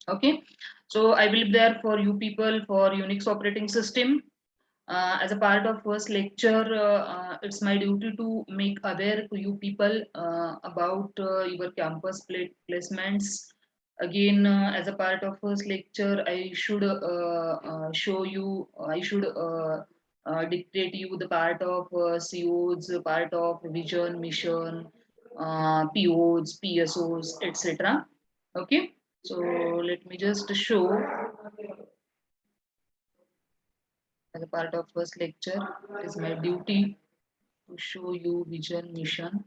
Okay, so I will be there for you people for Unix operating system. As a part of first lecture, it's my duty to make aware to you people about your campus placements. Again, as a part of first lecture, I should show you, I should dictate you the part of COs, part of vision, mission, POs, PSOs, etc. Okay, so let me just show as a part of first lecture. It is my duty to show you vision, mission.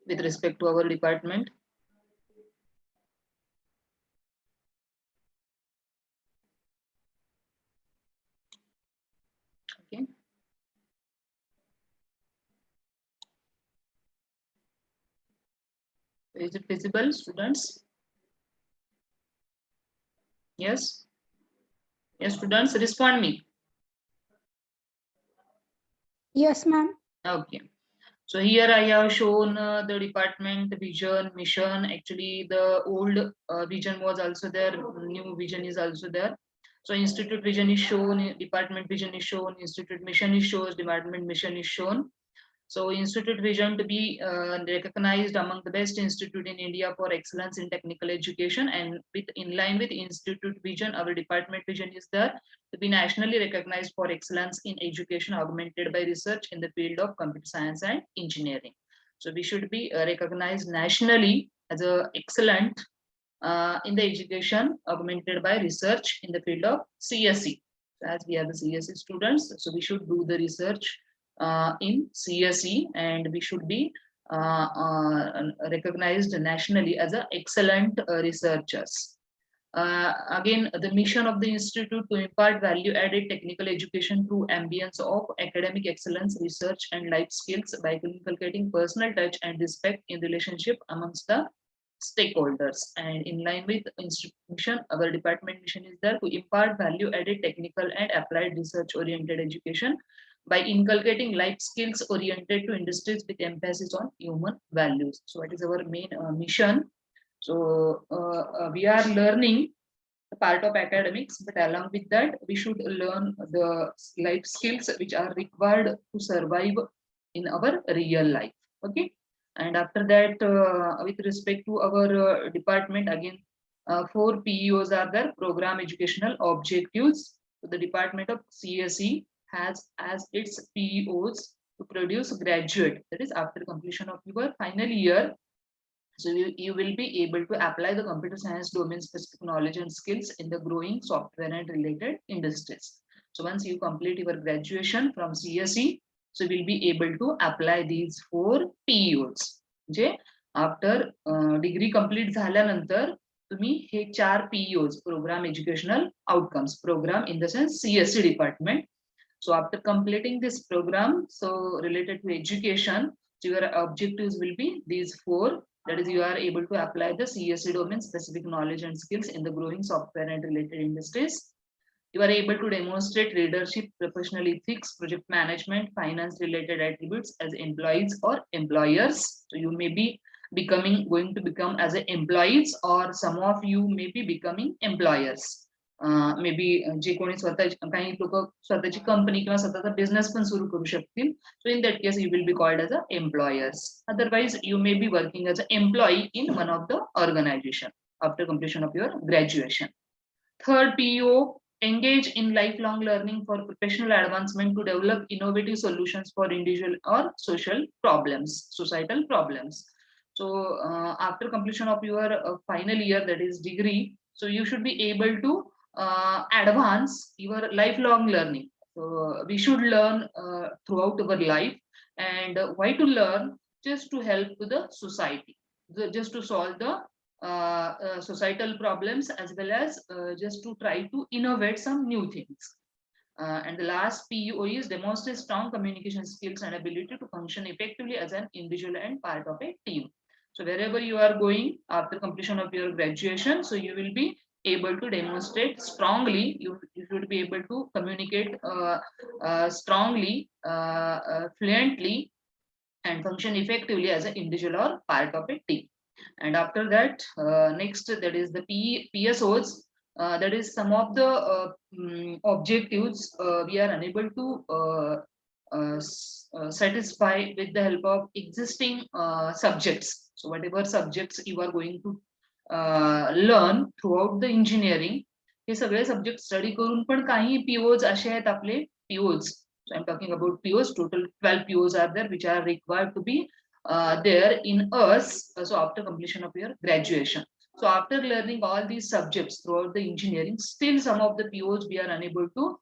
With respect to our department. Okay. Is it visible, students? Yes. Yes, students, respond me. Yes, ma'am. Okay. So here I have shown the department vision, mission. Actually, the old vision was also there. New vision is also there. So institute vision is shown, department vision is shown, institute mission is shown, department mission is shown. So institute vision to be recognized among the best institute in India for excellence in technical education, and in line with institute vision, our department vision is there to be nationally recognized for excellence in education augmented by research in the field of computer science and engineering. So we should be recognized nationally as a excellent in the education augmented by research in the field of CSE. As we are the CSE students, so we should do the research in CSE, and we should be recognized nationally as a excellent researchers. Again, the mission of the institute to impart value-added technical education through ambience of academic excellence, research, and life skills by inculcating personal touch and respect in relationship amongst the stakeholders. And in line with institution, our department mission is there to impart value-added technical and applied research-oriented education by inculcating life skills oriented to industries with emphasis on human values. So what is our main mission? So we are learning the part of academics, but along with that, we should learn the life skills which are required to survive in our real life. Okay. And after that, with respect to our department, again, 4 PEOs are there, program educational objectives. So the department of CSE has as its PEOs to produce graduate, that is after completion of your final year. So you will be able to apply the computer science domain specific knowledge and skills in the growing software and related industries. So once you complete your graduation from CSE, so you will be able to apply these 4 PEOs. J after degree complete झाल्यानंतर तुम्ही हे 4 PEOs program educational outcomes program in the sense CSE department. So after completing this program, so related to education, so your objectives will be these 4. That is, you are able to apply the CSE domain specific knowledge and skills in the growing software and related industries. You are able to demonstrate leadership, professional ethics, project management, finance related attributes as employees or employers. So you may be going to become as employees, or some of you may be becoming employers. Maybe जे कोणी काही लोक स्वतःची company किंवा स्वतःचा business पण सुरू करू शकतील. So in that case you will be called as a employers. Otherwise you may be working as a employee in one of the organisation after completion of your graduation. Third PEO, engage in lifelong learning for professional advancement to develop innovative solutions for individual or social problems, societal problems. So after completion of your final year, that is degree, so you should be able to advance your lifelong learning. So we should learn throughout our life. And why to learn? Just to help to the society, just to solve the societal problems, as well as just to try to innovate some new things. And the last PEO is demonstrate strong communication skills and ability to function effectively as an individual and part of a team. So wherever you are going after completion of your graduation, so you will be able to demonstrate strongly. You should be able to communicate strongly, fluently, and function effectively as an individual or part of a team. And after that, next, that is the PSOs. That is some of the objectives we are unable to satisfy with the help of existing subjects. So whatever subjects you are going to learn throughout the engineering, हे सगळे subject study करून पण काही POs असे आहेत आपले POs. So I'm talking about POs. Total 12 POs are there, which are required to be there in us. So after completion of your graduation. So after learning all these subjects throughout the engineering, still some of the POs we are unable to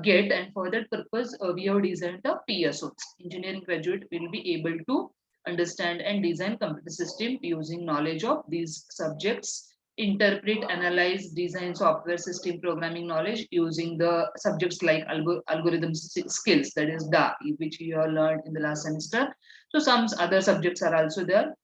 get, and for that purpose, we have designed the PSOs. Engineering graduate will be able to understand and design computer system using knowledge of these subjects, interpret, analyze, design software system programming knowledge using the subjects like algorithm skills, that is DA, which you have learned in the last semester. So some other subjects are also there,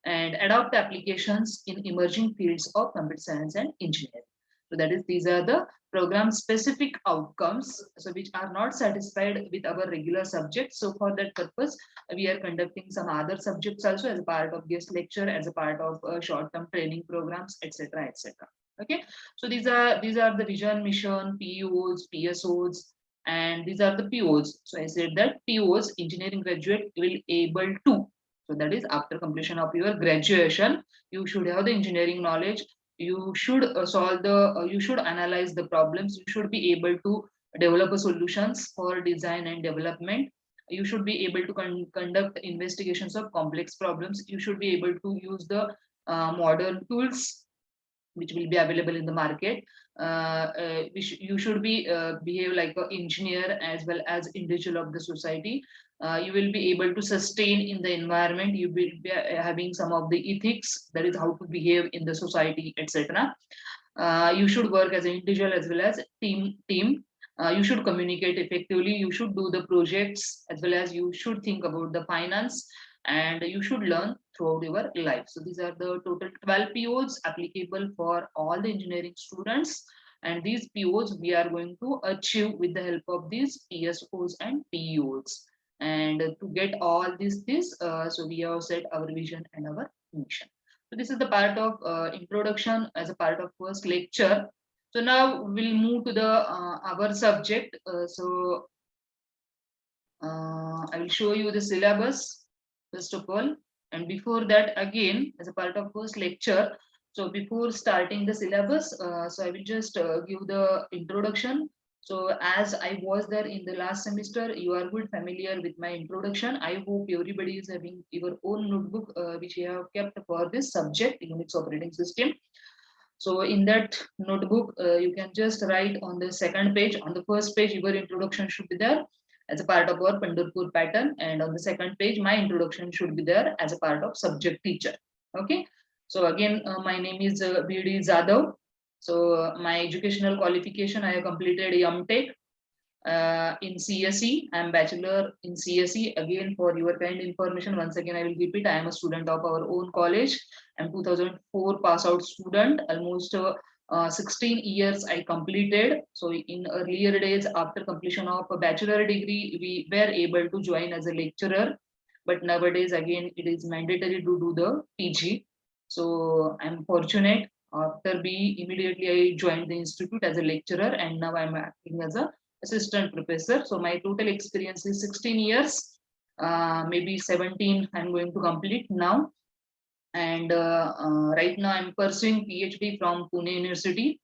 and adopt applications in emerging fields of computer science and engineering. So that is, these are the program specific outcomes, so which are not satisfied with our regular subjects. So for that purpose, we are conducting some other subjects also as a part of guest lecture, as a part of short-term training programs, etc., etc. Okay, so these are the vision, mission, POs, PSOs, and these are the POs. So I said that POs, engineering graduate will able to. So that is, after completion of your graduation, you should have the engineering knowledge. You should you should analyze the problems. You should be able to develop a solutions for design and development. You should be able to conduct investigations of complex problems. You should be able to use the modern tools which will be available in the market. You should be behave like an engineer as well as individual of the society. You will be able to sustain in the environment. You will be having some of the ethics, that is how to behave in the society, etc. You should work as an individual as well as team. You should communicate effectively. You should do the projects, as well as you should think about the finance, and you should learn throughout your life. So these are the total 12 POs applicable for all the engineering students. And these POs we are going to achieve with the help of these PSOs and PEOs. And to get all this, so we have set our vision and our mission. So this is the part of introduction as a part of first lecture. So now we'll move to the our subject. I will show you the syllabus first of all, and before that, again, as a part of first lecture. So before starting the syllabus, so I will just give the introduction. So as I was there in the last semester, you are good familiar with my introduction. I hope everybody is having your own notebook, which you have kept for this subject, Unix operating system. So in that notebook, you can just write on the second page. On the first page, your introduction should be there as a part of our Pandharpur pattern, and on the second page, my introduction should be there as a part of subject teacher. Okay. So again, my name is BD Zadav. So my educational qualification, I have completed M.Tech in CSE. I am bachelor in CSE. Again, for your kind information, once again I will repeat, I am a student of our own college. I am 2004 pass out student. Almost 16 years I completed. So in earlier days, after completion of a bachelor degree, we were able to join as a lecturer. But nowadays, again, it is mandatory to do the PG. So I'm fortunate. After B, immediately I joined the institute as a lecturer, and now I'm acting as a assistant professor. So my total experience is 16 years, maybe 17 I'm going to complete now. And right now I'm pursuing PhD from Pune University.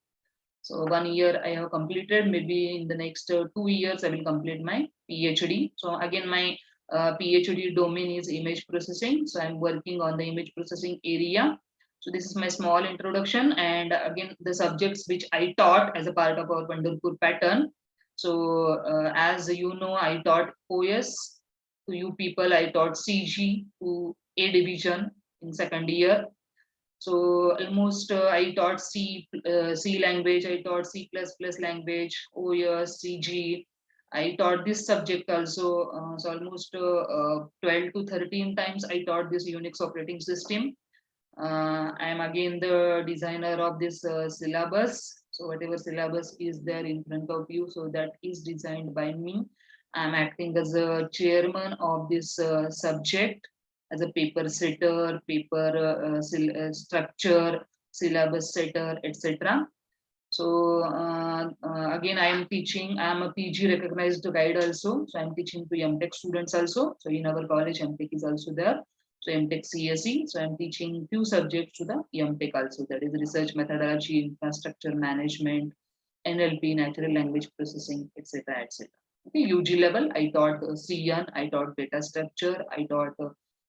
So 1 year I have completed. Maybe in the next 2 years I will complete my PhD. So again, my PhD domain is image processing. So I'm working on the image processing area. So this is my small introduction. And again, the subjects which I taught as a part of our Pandharpur pattern. So as you know, I taught OS to you people. I taught CG to A division in second year. So almost I taught C language, I taught C++ language, OS, CG. I taught this subject also. So almost 12 to 13 times I taught this Unix operating system. I am again the designer of this syllabus. So whatever syllabus is there in front of you, so that is designed by me. I'm acting as a chairman of this subject, as a paper setter, paper structure, syllabus setter, etc. So again, I am teaching. I am a PG recognized guide also. So I am teaching to MTech students also. So in our college, MTech is also there. So MTech CSE. So I am teaching few subjects to the MTech also. That is research methodology, infrastructure management, NLP, natural language processing, etc., etc. Okay, UG level, I taught CN, I taught data structure, I taught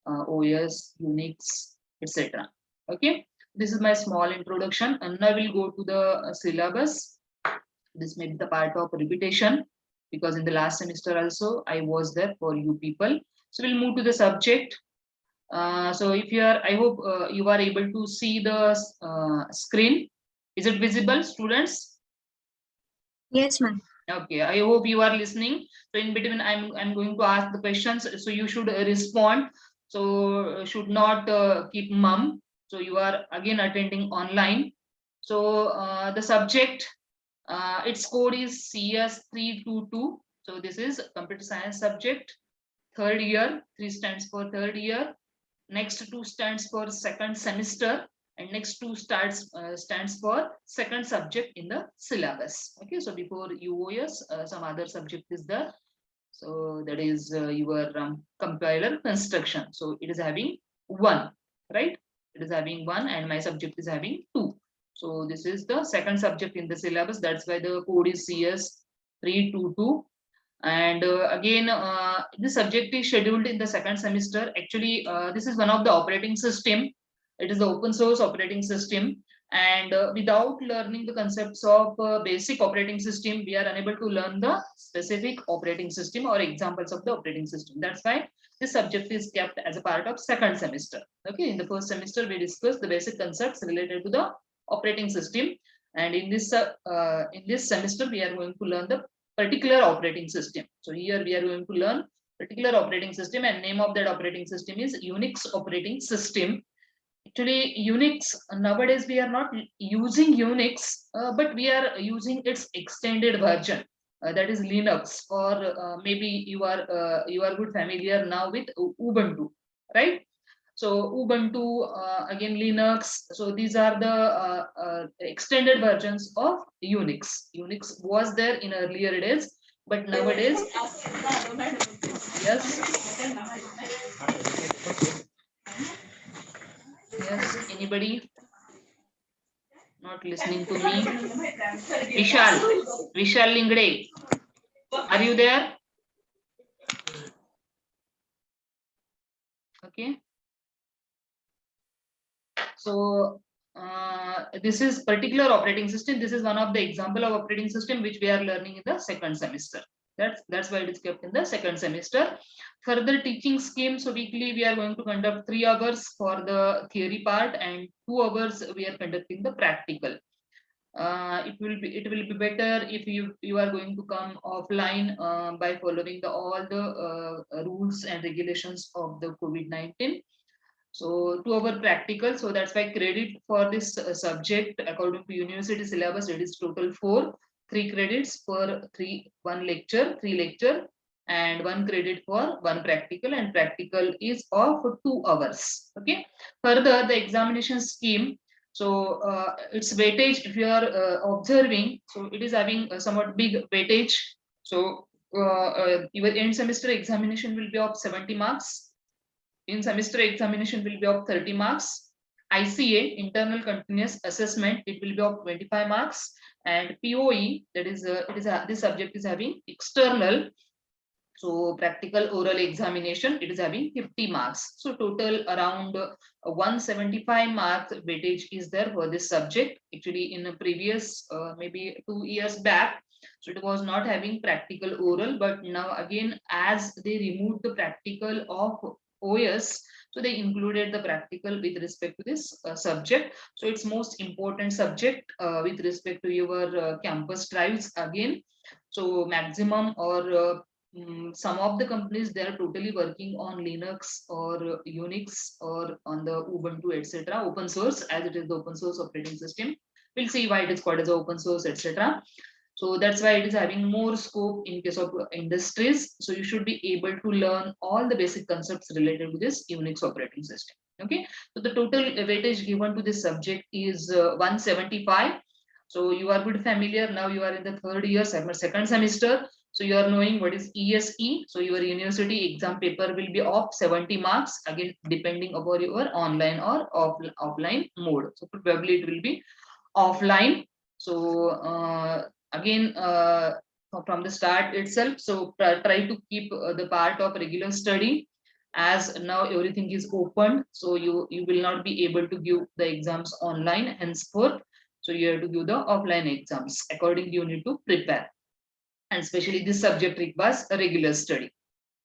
OS, Unix, etc. Okay. This is my small introduction, and now we'll go to the syllabus. This may be the part of repetition because in the last semester also I was there for you people. So we'll move to the subject. So if you are, I hope you are able to see the screen. Is it visible, students? Yes, ma'am. Okay, I hope you are listening. So in between, I'm going to ask the questions. So you should respond. So should not keep mum. So you are again attending online. So the subject, its code is CS322. So this is computer science subject, third year. 3 stands for third year. Next 2 stands for second semester, and next 2 stands for second subject in the syllabus. Okay, so before UOS, some other subject is there. So that is your compiler construction. So it is having 1, right? It is having 1, and my subject is having 2. So this is the second subject in the syllabus. That's why the code is CS322. And again, this subject is scheduled in the second semester. Actually, this is one of the operating system. It is the open source operating system. And without learning the concepts of basic operating system, we are unable to learn the specific operating system or examples of the operating system. That's why this subject is kept as a part of second semester. Okay, in the first semester, we discussed the basic concepts related to the operating system. And in this semester, we are going to learn the particular operating system. So here we are going to learn particular operating system, and name of that operating system is Unix operating system. Actually, Unix, nowadays we are not using Unix, but we are using its extended version. That is Linux, or maybe you are good familiar now with Ubuntu, right? So Ubuntu, again Linux. So these are the extended versions of Unix. Unix was there in earlier days, but nowadays, yes, yes. Anybody not listening to me? Vishal Lingde, are you there? Okay. So this is particular operating system. This is one of the example of operating system which we are learning in the second semester. That's why it is kept in the second semester. Further teaching scheme. So weekly we are going to conduct 3 hours for the theory part, and 2 hours we are conducting the practical. It will be better if you are going to come offline by following all the rules and regulations of the COVID-19. So 2 hour practical. So that's why credit for this subject according to university syllabus, it is total 4, 3 credits for 1 lecture, 3 lecture, and 1 credit for 1 practical, and practical is of 2 hours. Okay. Further, the examination scheme. So its weightage, if you are observing, so it is having a somewhat big weightage. So your end semester examination will be of 70 marks. In semester examination will be of 30 marks. ICA, internal continuous assessment, it will be of 25 marks, and POE, that is this subject is having external. So practical oral examination, it is having 50 marks. So total around 175 marks weightage is there for this subject. Actually, in a previous maybe 2 years back, so it was not having practical oral, but now again, as they removed the practical of OS, so they included the practical with respect to this subject. So it's most important subject with respect to your campus drives again. So maximum or some of the companies, they are totally working on Linux or Unix or on the Ubuntu, etc. Open source, as it is the open source operating system. We'll see why it is called as open source, etc. So that's why it is having more scope in case of industries. So you should be able to learn all the basic concepts related to this Unix operating system. Okay, so the total weightage given to this subject is 175. So you are good familiar now. You are in the third year, second semester. So you are knowing what is ESE. So your university exam paper will be of 70 marks, again depending upon your online or offline mode. So probably it will be offline. So again, from the start itself, so try to keep the part of regular study, as now everything is open. So you will not be able to give the exams online henceforth. So you have to give the offline exams. Accordingly, you need to prepare, and especially this subject requires a regular study,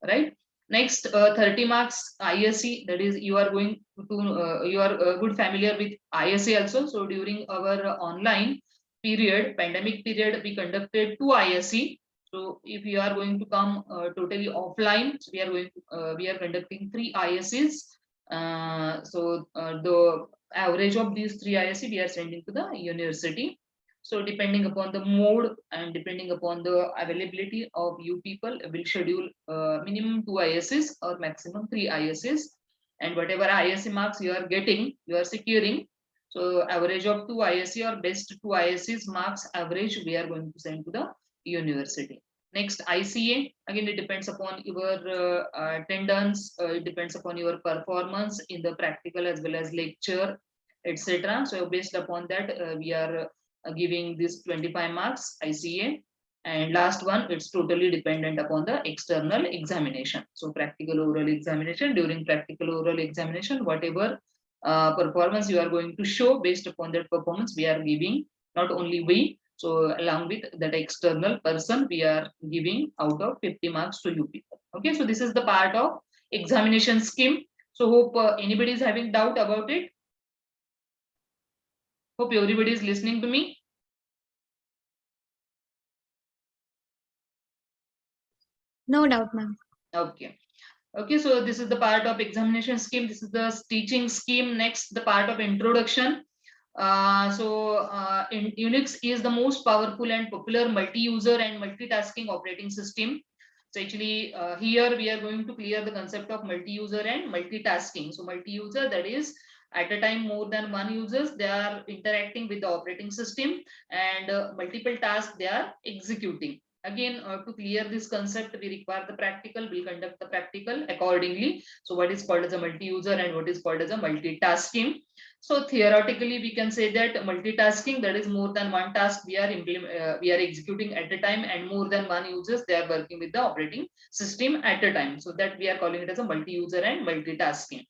right? Next, 30 marks ISE, that is you are going to, you are good familiar with ISE also. So during our online period, pandemic period, we conducted 2 ISE. So if you are going to come totally offline, so we are conducting 3 ISEs. The average of these 3 ISE we are sending to the university. So depending upon the mode and depending upon the availability of you people, will schedule minimum 2 ISs or maximum 3 ISs. And whatever ISC marks you are getting, you are securing. So average of 2 ISC or best 2 ISs marks average we are going to send to the university. Next, ICA, again it depends upon your attendance, it depends upon your performance in the practical as well as lecture, etc. So based upon that, we are giving this 25 marks ICA. And last one, it's totally dependent upon the external examination. So practical oral examination, during practical oral examination, whatever performance you are going to show, based upon that performance we are giving, not only we, so along with that external person, we are giving out of 50 marks to you people. Okay, so this is the part of examination scheme. So hope anybody is having doubt about it. Hope everybody is listening to me. No doubt, ma'am. Okay. Okay, so this is the part of examination scheme. This is the teaching scheme. Next, the part of introduction. Unix is the most powerful and popular multi-user and multitasking operating system. So actually, here we are going to clear the concept of multi-user and multitasking. So multi-user, that is at a time more than one users, they are interacting with the operating system, and multiple tasks they are executing. Again, to clear this concept, we require the practical. We'll conduct the practical accordingly. So what is called as a multi-user and what is called as a multitasking. So theoretically, we can say that multitasking, that is more than one task we are executing at a time, and more than one users they are working with the operating system at a time. So that we are calling it as a multi-user and multitasking.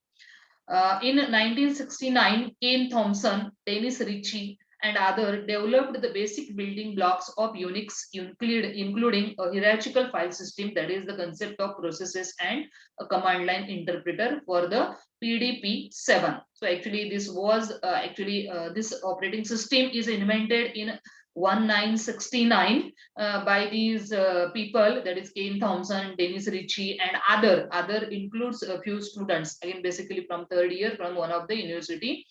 In 1969, Kane Thompson, Dennis Ritchie, and others developed the basic building blocks of Unix, including a hierarchical file system, that is the concept of processes, and a command line interpreter for the PDP-7. So actually, this operating system is invented in 1969 by these people, that is Kane Thompson, Dennis Ritchie, and other includes a few students, again basically from third year from one of the university,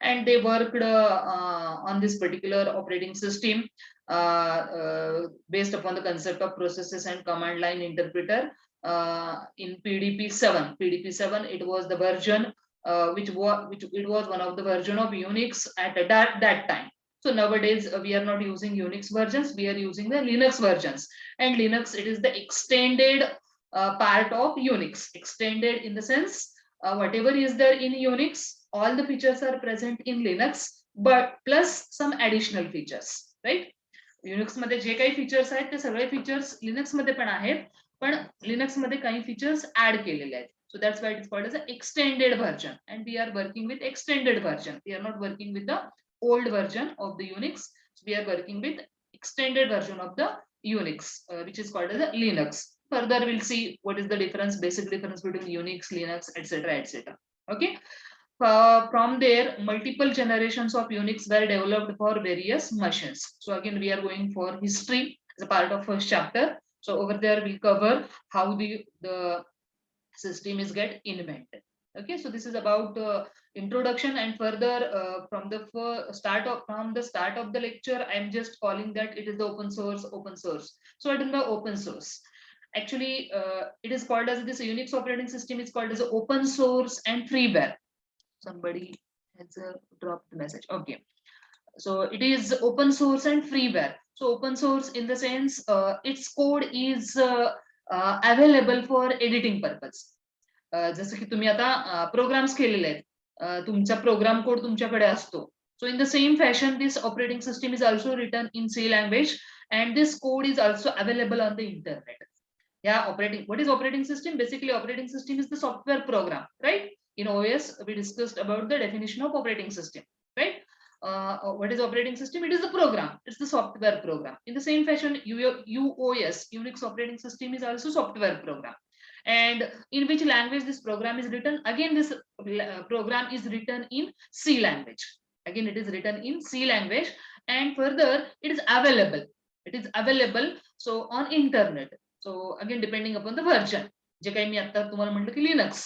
and they worked on this particular operating system based upon the concept of processes and command line interpreter in PDP-7. PDP-7, it was the version which it was one of the version of Unix at that time. So nowadays we are not using Unix versions, we are using the Linux versions. And Linux, it is the extended part of Unix. Extended in the sense, whatever is there in Unix, all the features are present in Linux, but plus some additional features, right? Unix मध्ये जे काही features आहेत ते सगळे features Linux मध्ये पण आहेत, पण लिनक्स मध्ये काही फीचर्स ऍड केलेले आहेत. So that's why it's called as an extended version, and we are working with extended version. We are not working with the old version of the Unix. So we are working with extended version of the Unix, which is called as a Linux. Further, we'll see what is the difference, basic difference between Unix, Linux, etc., etc. Okay. From there, multiple generations of Unix were developed for various machines. So again, we are going for history as a part of first chapter. So over there we'll cover how the system is get invented. Okay, so this is about introduction, and further from the start of the lecture, I'm just calling that it is the open source. So what is the open source? Actually, it is called as this Unix operating system is called as open source and freeware. Somebody has dropped the message. Okay, so it is open source and freeware. So open source in the sense its code is available for editing purpose. जसं की तुम्ही आता programmes केलेले आहेत, तुमचा program code तुमच्याकडे असतो. So in the same fashion, this operating system is also written in C language, and this code is also available on the internet. Yeah, what is operating system? Basically, operating system is the software program, right? In OS, we discussed about the definition of operating system, right? What is operating system? It is the program. It's the software program. In the same fashion, UOS, Unix operating system, is also software program. And in which language this program is written? Again, this program is written in C language. Again, it is written in C language, and further, it is available. It is available so on internet. So again, depending upon the version. जे काही मी आता तुम्हाला म्हटलं की Linux,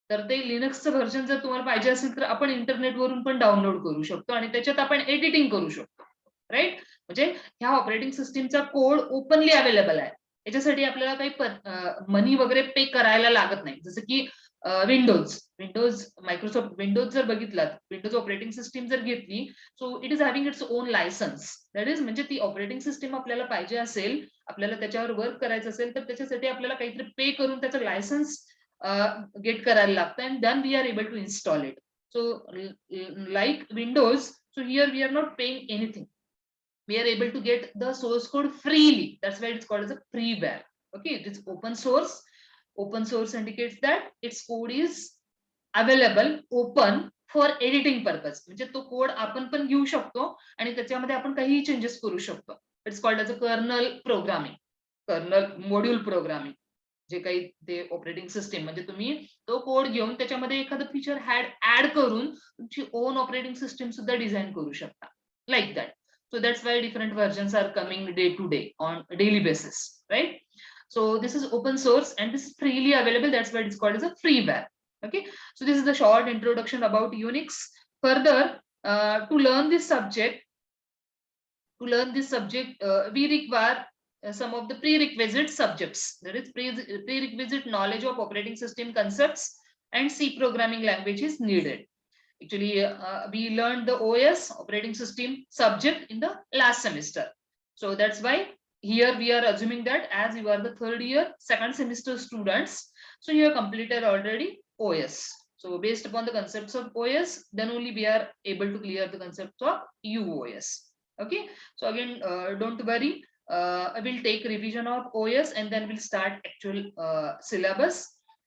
तर ते लिनक्सचं version जर तुम्हाला पाहिजे असेल तर आपण इंटरनेटवरून पण डाउनलोड करू शकतो आणि त्याच्यात आपण एडिटिंग करू शकतो, राईट? म्हणजे ह्या ऑपरेटिंग सिस्टीमचा कोड ओपनली अवेलेबल आहे. याच्यासाठी आपल्याला काही मनी वगैरे पे करायला लागत नाही. जसं की विंडोज मायक्रोसॉफ्ट विंडोज जर बघितलात, विंडोज ऑपरेटिंग सिस्टीम जर घेतली, so it is having its own licence. That is म्हणजे ती ऑपरेटिंग सिस्टीम आपल्याला पाहिजे असेल, आपल्याला त्याच्यावर वर्क करायचं असेल, तर त्याच्यासाठी आपल्याला काहीतरी पे करून त्याचं लायसन्स गेट करायला लागतं, and then we are able to install it. So like Windows, so here we are not paying anything. We are able to get the source code freely. That's why it's called as a freeware. Okay, it is open source. Open source indicates that its code is available open for editing purpose. म्हणजे तो code आपण पण घेऊ शकतो आणि त्याच्यामध्ये आपण काही चेंजेस करू शकतो. It's called as a kernel programming, kernel module programming. जे काही ते ऑपरेटिंग सिस्टीम म्हणजे तुम्ही तो कोड घेऊन त्याच्यामध्ये एखादं फीचर ऍड करून तुमची ओन ऑपरेटिंग सिस्टीम सुद्धा डिझाइन करू शकता, like that. So that's why different versions are coming day to day on a daily basis, right? So this is open source and this is freely available. That's why it's called as a freeware. Okay. So this is the short introduction about Unix. Further, to learn this subject, we require some of the prerequisite subjects. That is prerequisite knowledge of operating system concepts and C programming language is needed. Actually, we learned the OS operating system subject in the last semester. So that's why here we are assuming that as you are the third year, second semester students, so you have completed already OS. So based upon the concepts of OS, then only we are able to clear the concepts of UOS. Okay. So again, don't worry. I will take revision of OS and then we'll start actual syllabus.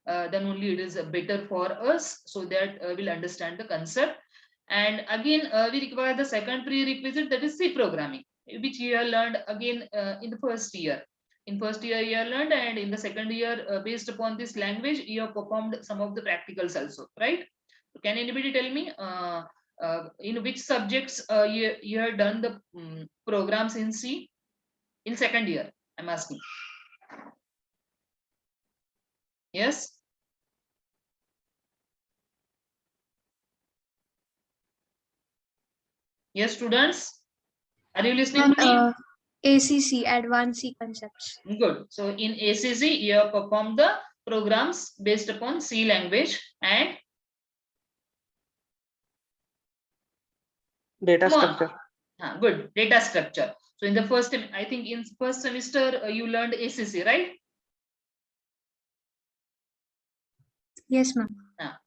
Then only it is better for us, so that we'll understand the concept. And again, we require the second prerequisite, that is C programming, which you have learned again in the first year. In first year you have learned, and in the second year, based upon this language, you have performed some of the practicals also, right? So can anybody tell me in which subjects you have done the programs in C in second year? I'm asking. Yes. Yes, students, are you listening to me? ACC, Advanced C Concepts. Good. So in ACC, you have performed the programs based upon C language and data structure. Good, data structure. So in the first, I think in first semester you learned ACC, right? Yes, ma'am.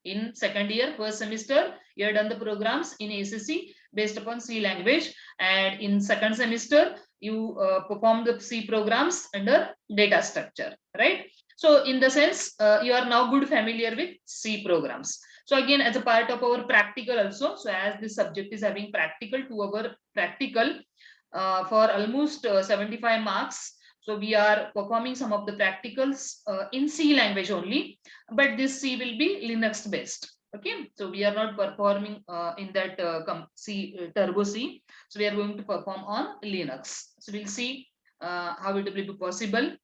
In second year, first semester, you have done the programs in ACC based upon C language, and in second semester, you perform the C programs under data structure, right? So in the sense, you are now good familiar with C programs. So again, as a part of our practical also, so as this subject is having practical, to our practical for almost 75 marks. So we are performing some of the practicals in C language only, but this C will be Linux based. Okay, so we are not performing in that C turbo C. So we are going to perform on Linux. So we'll see how it will be possible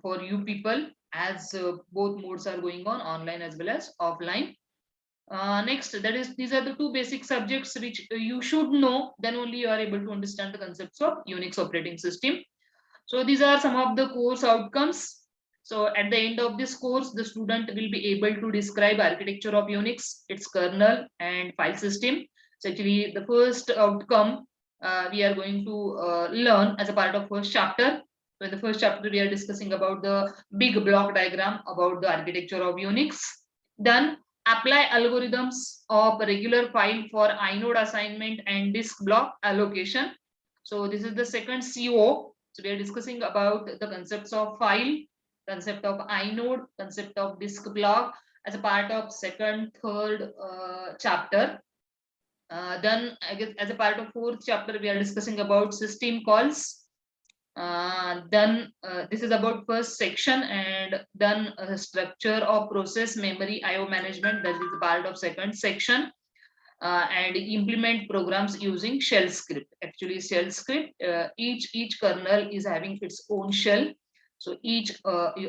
for you people, as both modes are going on, online as well as offline. Next, that is, these are the two basic subjects which you should know, then only you are able to understand the concepts of Unix operating system. So these are some of the course outcomes. So at the end of this course, the student will be able to describe architecture of Unix, its kernel and file system. So actually the first outcome we are going to learn as a part of first chapter. So in the first chapter, we are discussing about the big block diagram about the architecture of Unix. Then apply algorithms of regular file for inode assignment and disk block allocation. So this is the second CO. So we are discussing about the concepts of file, concept of inode, concept of disk block as a part of second, third chapter. Then I guess as a part of fourth chapter, we are discussing about system calls. Then this is about first section, and then structure of process, memory, IO management. That is part of second section. And implement programs using shell script. Actually, shell script, each kernel is having its own shell. So each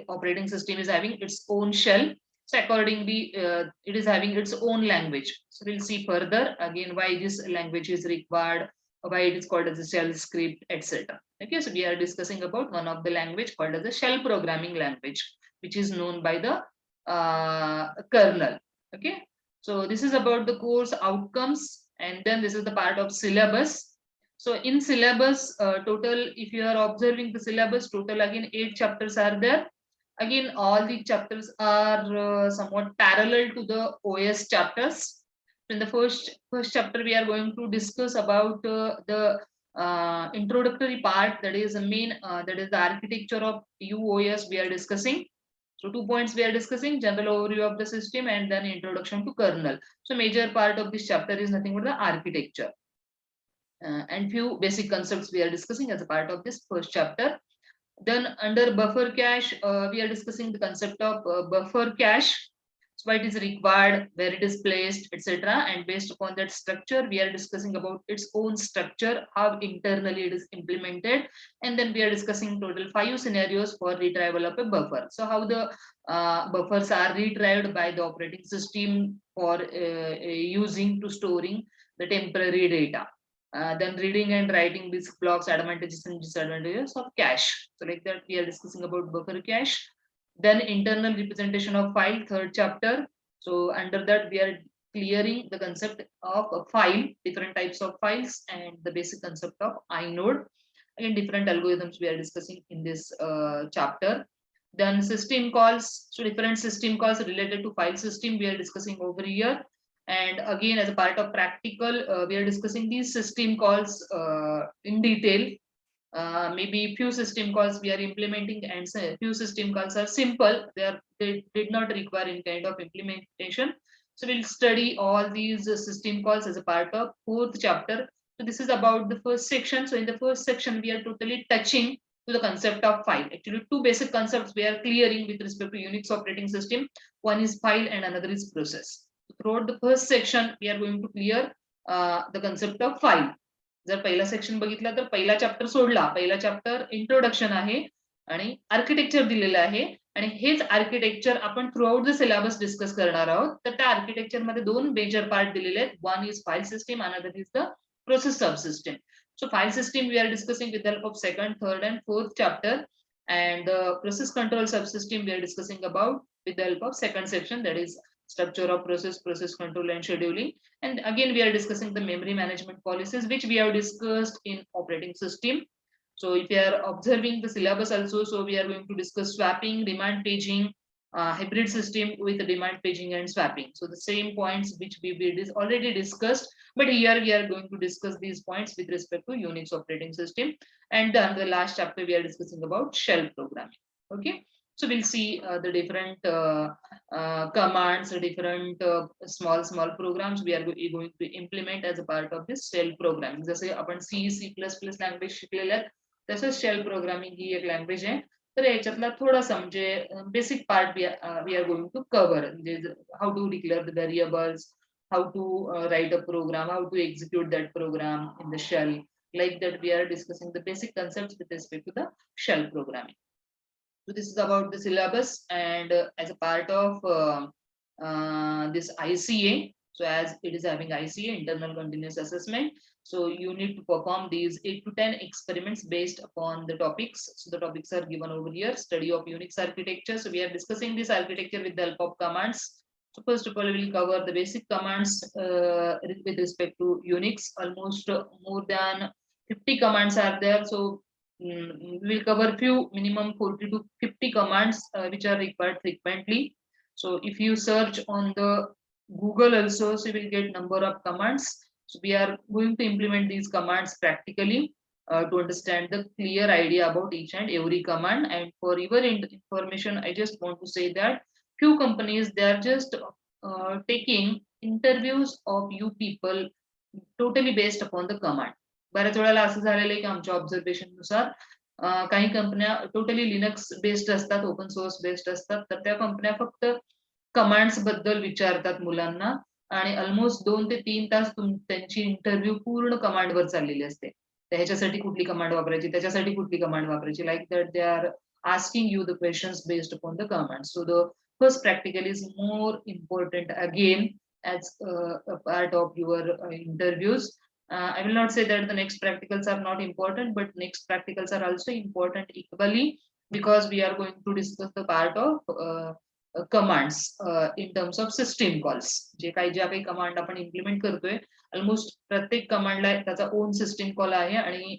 operating system is having its own shell. So accordingly, it is having its own language. So we'll see further again why this language is required, why it is called as a shell script, etc. Okay, so we are discussing about one of the language called as a shell programming language, which is known by the kernel. Okay, so this is about the course outcomes, and then this is the part of syllabus. So in syllabus, total, if you are observing the syllabus, total again 8 chapters are there. Again, all the chapters are somewhat parallel to the OS chapters. In the first chapter, we are going to discuss about the introductory part, that is the main, that is the architecture of UOS we are discussing. So 2 points we are discussing: general overview of the system and then introduction to kernel. So major part of this chapter is nothing but the architecture. And few basic concepts we are discussing as a part of this first chapter. Then under buffer cache, we are discussing the concept of buffer cache. So why it is required, where it is placed, etc. And based upon that structure, we are discussing about its own structure, how internally it is implemented. And then we are discussing total 5 scenarios for retrieval of a buffer. So how the buffers are retrieved by the operating system for using to storing the temporary data. Then reading and writing disk blocks, advantages and disadvantages of cache. So like that, we are discussing about buffer cache. Then internal representation of file, third chapter. So under that, we are clearing the concept of a file, different types of files, and the basic concept of inode. Again, different algorithms we are discussing in this chapter. Then system calls. So different system calls related to file system we are discussing over here. And again, as a part of practical, we are discussing these system calls in detail. Maybe few system calls we are implementing, and few system calls are simple. They did not require any kind of implementation. So we'll study all these system calls as a part of fourth chapter. So this is about the first section. So in the first section, we are totally touching to the concept of file. Actually, two basic concepts we are clearing with respect to Unix operating system. One is file and another is process. Throughout the first section, we are going to clear the concept of file. जर पहिला section बघितला तर पहिला chapter सोडला, पहिला chapter introduction आहे आणि architecture दिलेलं आहे, आणि हेच आर्किटेक्चर आपण through out the syllabus discuss करणार आहोत. तर त्या आर्किटेक्चर मध्ये दोन मेजर पार्ट दिलेले आहेत. One is file system, another is the process सब system. So file system we are discussing with the help of second, third and fourth chapter, and the process control subsystem we are discussing about with the help of second section, that is structure of process, process control and scheduling. And again, we are discussing the memory management policies, which we have discussed in operating system. So if you are observing the syllabus also, so we are going to discuss swapping, demand paging, hybrid system with demand paging and swapping. So the same points which we already discussed, but here we are going to discuss these points with respect to Unix operating system. And then the last chapter we are discussing about shell programming. Okay, so we'll see the different commands, different small programs we are going to implement as a part of this shell programming. जसे आपण C++ language शिकलेल्या आहेत, तसंच shell programming ही एक language आहे. तर याच्यातला थोडासा म्हणजे basic part we are going to cover, म्हणजे how to declare the variables, how to write a program, how to execute that program in the shell. Like that, we are discussing the basic concepts with respect to the shell programming. So this is about the syllabus, and as a part of this ICA, so as it is having ICA, internal continuous assessment, so you need to perform these 8 to 10 experiments based upon the topics. So the topics are given over here: study of Unix architecture. So we are discussing this architecture with the help of commands. So first of all, we will cover the basic commands with respect to Unix. Almost more than 50 commands are there. So we will cover few minimum 40 to 50 commands which are required frequently. So if you search on the Google also, so you will get number of commands. So we are going to implement these commands practically to understand the clear idea about each and every command. And for your information, I just want to say that few companies, they are just taking interviews of you people totally based upon the command. बऱ्याच वेळेला असं झालेलं आहे की आमच्या observation नुसार काही कंपन्या टोटली लिनक्स बेस्ड असतात, ओपन सोर्स बेस्ड असतात, तर त्या कंपन्या फक्त कमांड्स बद्दल विचारतात मुलांना आणि ऑलमोस्ट 2 ते 3 तास त्यांची इंटरव्ह्यू पूर्ण कमांडवर चाललेली असते. तर ह्याच्यासाठी कुठली कमांड वापरायची, त्याच्यासाठी कुठली कमांड वापरायची, like that they are asking you the questions based upon the commands. So the first practical is more important again as a part of your interviews. I will not say that the next practicals are not important, but next practicals are also important equally, because we are going to discuss the part of commands in terms of system calls. जे काही command आपण implement करतोय, almost प्रत्येक कमांडला त्याचा own system call आहे आणि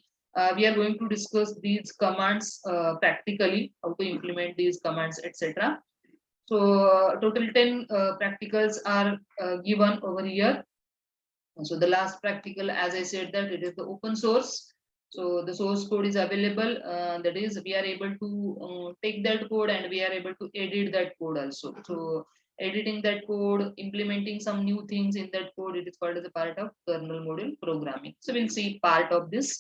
we are going to discuss these commands practically, how to implement these commands, etc. So total 10 practicals are given over here. So the last practical, as I said, that it is the open source. So the source code is available. That is, we are able to take that code and we are able to edit that code also. So editing that code, implementing some new things in that code, it is called as a part of kernel module programming. So we'll see part of this.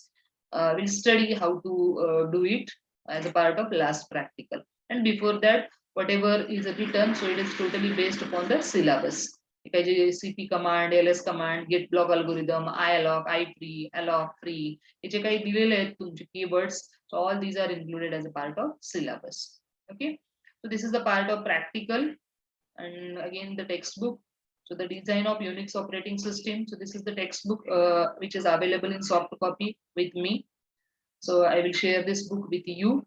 We'll study how to do it as a part of last practical. And before that, whatever is written, so it is totally based upon the syllabus. cp command, ls command, get block algorithm, ialloc, ifree, alloc, free, हे जे काही दिलेले आहेत तुमचे keywords, so all these are included as a part of syllabus. Okay, so this is the part of practical, and again the textbook. So the design of Unix operating system. So this is the textbook which is available in soft copy with me. So I will share this book with you.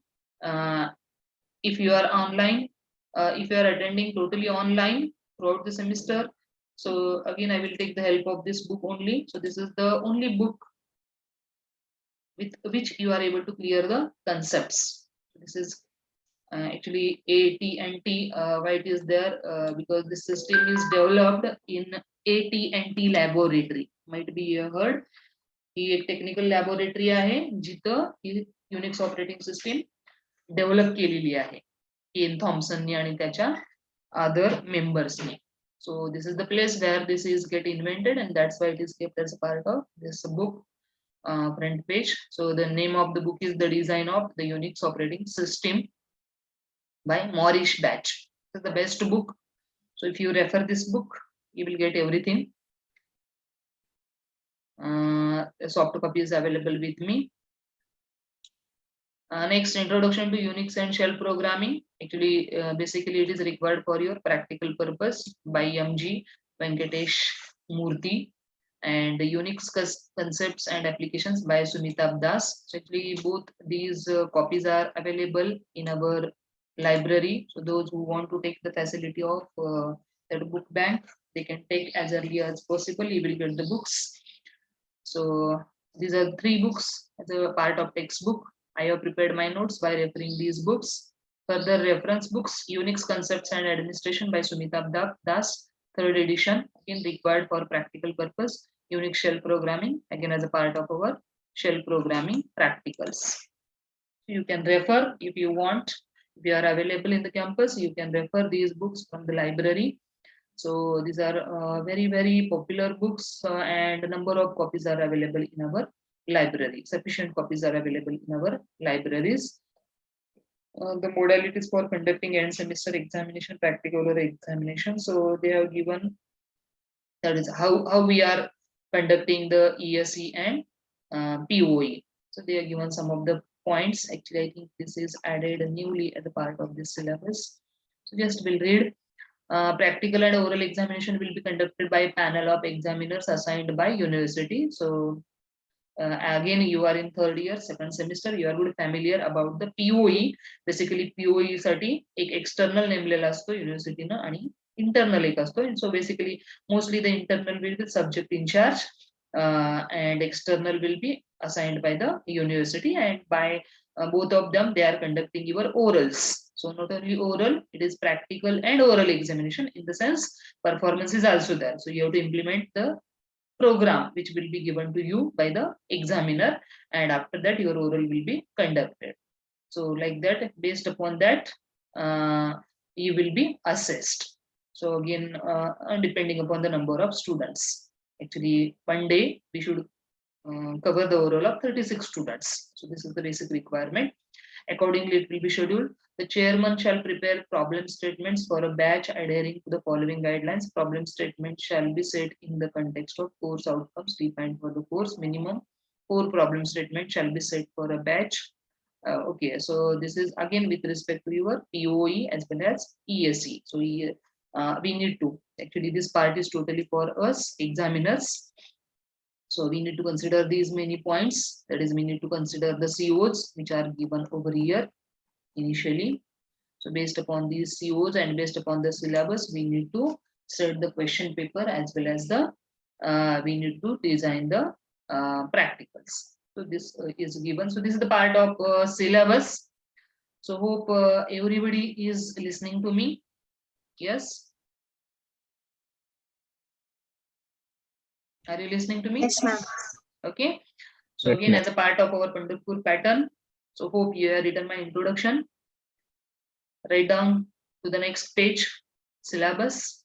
If you are online, if you are attending totally online throughout the semester, so again I will take the help of this book only. So this is the only book with which you are able to clear the concepts. This is actually AT&T. Why it is there? Because this system is developed in AT&T laboratory. Might be heard. ही एक technical laboratory आहे जिथं ही Unix operating system develop केलेली आहे केन थॉम्सननी आणि त्याच्या other मेंबर्सनी. So this is the place where this is get invented, and that's why it is kept as a part of this book front page. So the name of the book is The Design of the Unix Operating System by Maurice Batch. This is the best book. So if you refer this book, you will get everything. A soft copy is available with me. Next, introduction to Unix and shell programming. Actually, basically it is required for your practical purpose by MG Venkatesh Murthy, and Unix concepts and applications by Sumitabh Das. So actually both these copies are available in our library. So those who want to take the facility of that book bank, they can take as early as possible. You will get the books. So these are 3 books as a part of textbook. I have prepared my notes by referring these books. Further reference books: Unix Concepts and Administration by Sumitabh Das, 3rd edition, again required for practical purpose. Unix shell programming, again as a part of our shell programming practicals. You can refer if you want. If you are available in the campus, you can refer these books from the library. So these are very popular books, and a number of copies are available in our library. Sufficient copies are available in our libraries. The modalities for conducting end semester examination, practical or examination. So they have given, that is how we are conducting the ESE and POE. So they are given some of the points. Actually, I think this is added newly as a part of this syllabus. So just we'll read. Practical and oral examination will be conducted by a panel of examiners assigned by university. So again, you are in third year, second semester, you are good familiar about the POE. Basically, POE साठी एक external नेमलेला असतो युनिव्हर्सिटीनं आणि internal एक असतो. And so basically, mostly the internal will be subject in charge, and external will be assigned by the university, and by both of them they are conducting your orals. So not only oral, it is practical and oral examination. In the sense, performance is also there. So you have to implement the program which will be given to you by the examiner, and after that your oral will be conducted. So like that, based upon that, you will be assessed. So again, depending upon the number of students. Actually, one day we should cover the oral of 36 students. So this is the basic requirement. Accordingly, it will be scheduled. The chairman shall prepare problem statements for a batch adhering to the following guidelines. Problem statements shall be set in the context of course outcomes defined for the course. Minimum 4 problem statements shall be set for a batch. Okay, so this is again with respect to your POE as well as ESE. So we need to, actually this part is totally for us examiners. So we need to consider these many points. That is, we need to consider the COs which are given over here initially. So based upon these COs and based upon the syllabus, we need to set the question paper as well as the we need to design the practicals. So this is given. So this is the part of syllabus. So hope everybody is listening to me. Yes. Are you listening to me? Yes, ma'am. Okay. So again, as a part of our Pandharpur pattern, so hope you have written my introduction. Write down to the next page, syllabus.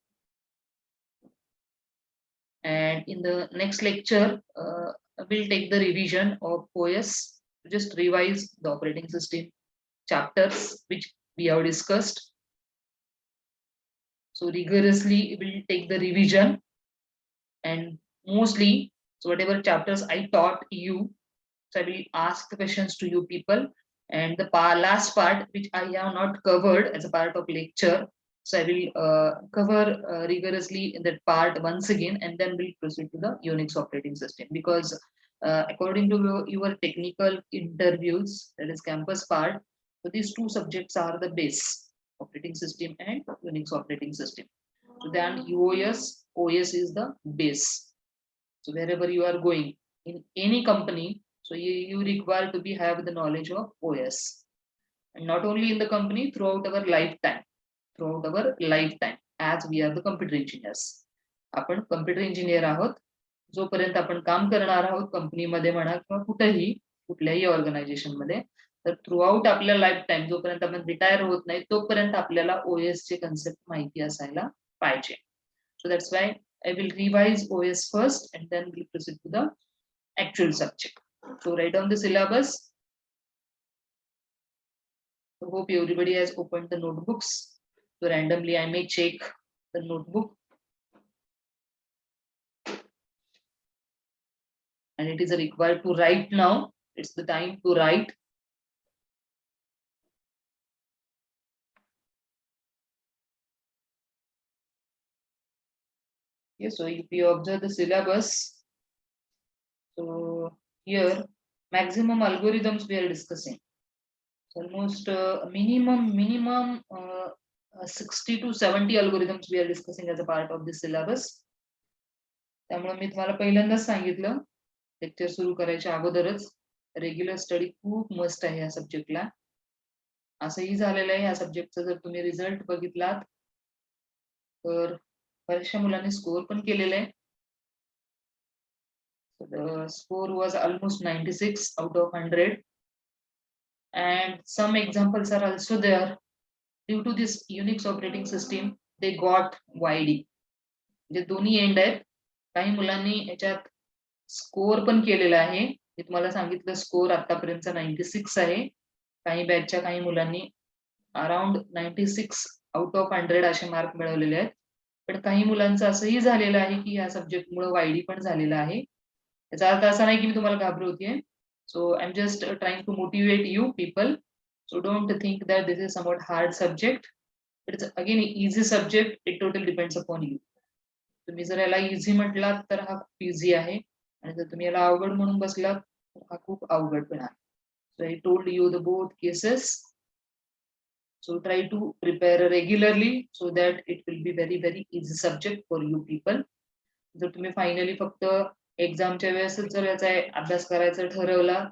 And in the next lecture, we'll take the revision of OS, just revise the operating system chapters which we have discussed. So rigorously, we'll take the revision, and mostly, so whatever chapters I taught you, so I will ask the questions to you people. And the last part, which I have not covered as a part of lecture, so I will cover rigorously in that part once again, and then we'll proceed to the Unix operating system. Because according to your technical interviews, that is campus part, so these two subjects are the base, operating system and Unix operating system. So then OS is the base. So wherever you are going in any company, so you require to have the knowledge of OS, and not only in the company, throughout our lifetime, as we are the computer engineers. आपण computer engineer आहोत, जोपर्यंत आपण काम करणार आहोत कंपनीमध्ये म्हणा किंवा कुठल्याही ऑर्गनायझेशन मध्ये, तर थ्रूआउट आपल्या लाईफ टाइम जोपर्यंत आपण रिटायर होत नाही तोपर्यंत आपल्याला OS चे कन्सेप्ट माहिती असायला पाहिजे. So that's why I will revise OS first and then we'll proceed to the actual subject. So write down the syllabus. I hope everybody has opened the notebooks. So randomly I may check the notebook. And it is required to write now. It's the time to write. Yes, so if you observe the syllabus, so here maximum algorithms we are discussing. So almost minimum 60 to 70 algorithms we are discussing as a part of this syllabus. त्यामुळे मी तुम्हाला पहिल्यांदाच सांगितलं lecture सुरू करायच्या अगोदरच regular study खूप must आहे या सब्जेक्टला. असंही झालेलं आहे या सब्जेक्टचा जर तुम्ही रिझल्ट बघितलात तर बऱ्याचशा मुलांनी स्कोर पण केलेले आहे. The score was almost 96 out of 100, and some examples are also there. Due to this Unix operating system, they got YD. जे दोन्ही एंड आहेत. काही मुलांनी याच्यात स्कोर पण केलेला आहे. मी तुम्हाला सांगितलं स्कोर आतापर्यंतचा 96 आहे. काही बॅचच्या काही मुलांनी अराउंड 96 आउट ऑफ 100 असे मार्क मिळवलेले आहेत. पण काही मुलांचं असंही झालेलं आहे की या सब्जेक्टमुळे YD पण झालेला आहे. याचा अर्थ असा नाही की मी तुम्हाला घाबरवतेय. So I'm just trying to motivate you people. So don't think that this is somewhat hard subject. It's again easy subject. It totally depends upon you. तुम्ही जर याला इझी म्हटलात तर हा खूप इझी आहे आणि जर तुम्ही याला अवघड म्हणून बसलात तर हा खूप अवघड पण आहे. So I told you the both cases. So try to prepare regularly so that it will be very easy subject for you people. जर तुम्ही फायनली फक्त एक्झामच्या वेळेसच जर याचा अभ्यास करायचा ठरवला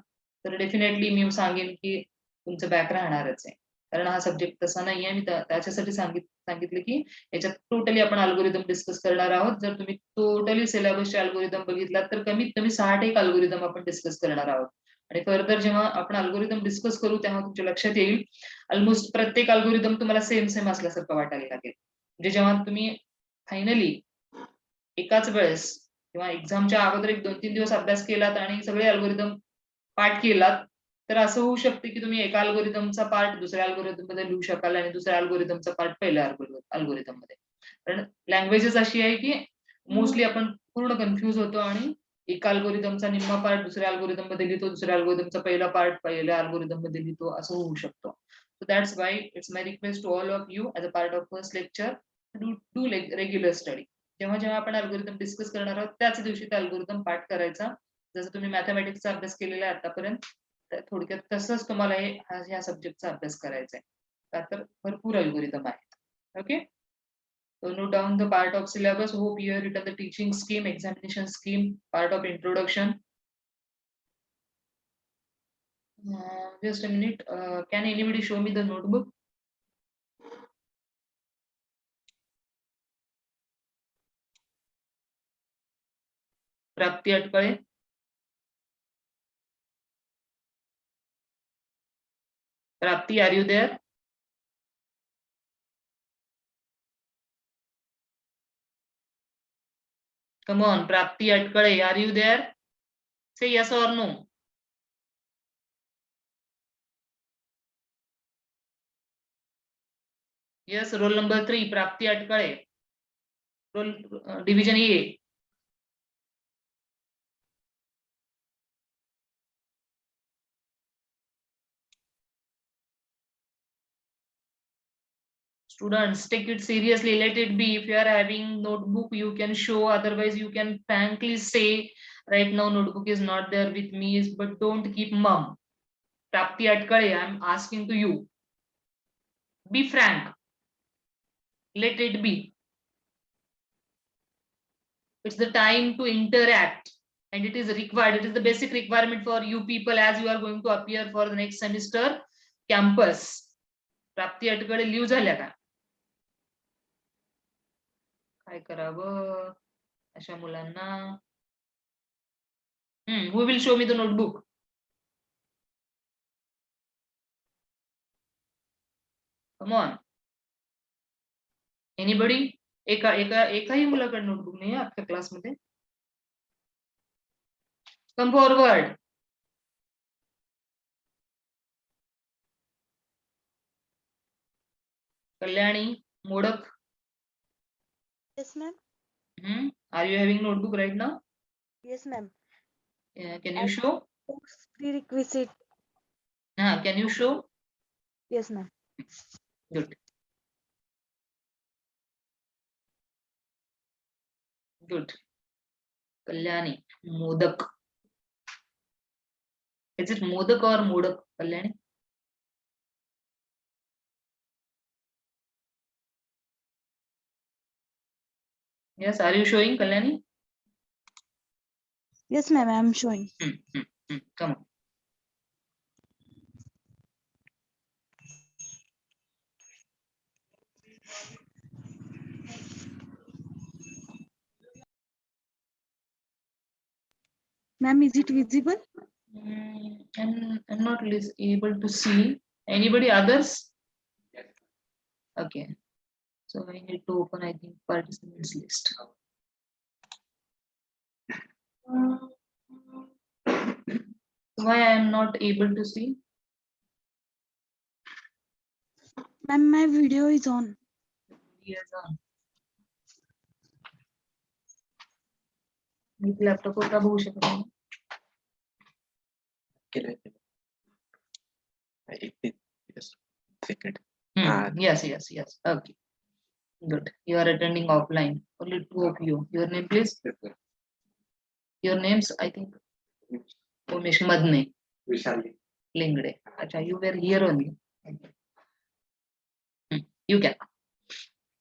तर डेफिनेटली मी सांगेन की तुमचं बॅक राहणारच आहे. कारण हा सब्जेक्ट तसा नाही आहे. मी त्याच्यासाठी सांगितलं की याच्यात टोटली आपण अल्गोरिदम डिस्कस करणार आहोत. जर तुम्ही टोटली सिलेबसचे अल्गोरिदम बघितलात तर कमीत कमी 6 एक अल्गोरिदम आपण डिस्कस करणार आहोत. आणि फर्दर जेव्हा आपण अल्गोरिदम डिस्कस करू तेव्हा तुमच्या लक्षात येईल ऑलमोस्ट प्रत्येक अल्गोरिदम तुम्हाला सेम असल्यासारखं वाटायला लागेल. म्हणजे जेव्हा तुम्ही फायनली एकाच वेळेस किंवा एक्झामच्या अगोदर 1-2-3 दिवस अभ्यास केलात आणि सगळे अल्गोरिदम पाठ केलात तर असं होऊ शकते की तुम्ही एका अल्गोरिदमचा पार्ट दुसऱ्या अल्गोरिदम मध्ये लिहू शकाल आणि दुसऱ्या अल्गोरिदमचा पार्ट पहिल्या अल्गोरिदम मध्ये. कारण लँग्वेजेस अशी आहे की मोस्टली आपण पूर्ण कन्फ्युज होतो आणि एका अल्गोरिदमचा निम्मा पार्ट दुसऱ्या अल्गोरिदम मध्ये लिहितो, दुसऱ्या अल्गोरिदमचा पहिला पार्ट पहिल्या अल्गोरिदम मध्ये लिहितो, असं होऊ शकतो. So that's why it's my request to all of you as a part of first lecture do regular study. जेव्हा जेव्हा आपण अल्गोरिदम डिस्कस करणार आहोत त्याच दिवशी ते अल्गोरिदम पाठ करायचा. जसं तुम्ही मॅथमॅटिक्सचा अभ्यास केलेला आहे आतापर्यंत थोडक्यात तसंच तुम्हाला ह्या सब्जेक्टचा अभ्यास करायचा आहे. का तर भरपूर अल्गोरिदम आहेत. Okay. So note down the part of syllabus. Hope you have written the teaching scheme, examination scheme, part of introduction. Just a minute. Can anybody show me the notebook? प्राप्ती Atkale. Prapti, are you there? Come on, Prapti Atkale, are you there? Say yes or no. Yes, roll number 3, Prapti Atkale. Roll division A. Students, take it seriously. Let it be. If you are having notebook, you can show. Otherwise, you can frankly say, right now notebook is not there with me, but don't keep mum. Prapti Atkale, I'm asking to you. Be frank. Let it be. It's the time to interact. And it is required. It is the basic requirement for you people as you are going to appear for the next semester campus. प्राप्ती अटकडे live झाल्या का? काय करावं अशा मुलांना? Who will show me the notebook? Come on. Anybody? एकाही मुलाकडे notebook नाही आहे आपल्या क्लासमध्ये? Come forward. Kalyani modak. Yes, ma'am. Are you having notebook right now? Yes, ma'am. Can you show? Prerequisite. Can you show? Yes, ma'am. Good. Good. Kalyani, Modak. Is it Modak or Modak, Kalyani? Yes, are you showing, Kalyani? Yes, ma'am. I am showing. Come on. Ma'am, is it visible? I'm not able to see. Anybody others? Okay. So I need to open, I think, participants list. Why I am not able to see? Ma'am, my video is on. Yes, मी laptop वर का बघू शकत नाही? Yes. Okay. Good. You are attending offline. Only two of you. Your name, please. Your names, I think. Umesh Madne. Lingde. Acha, you were here only. You can.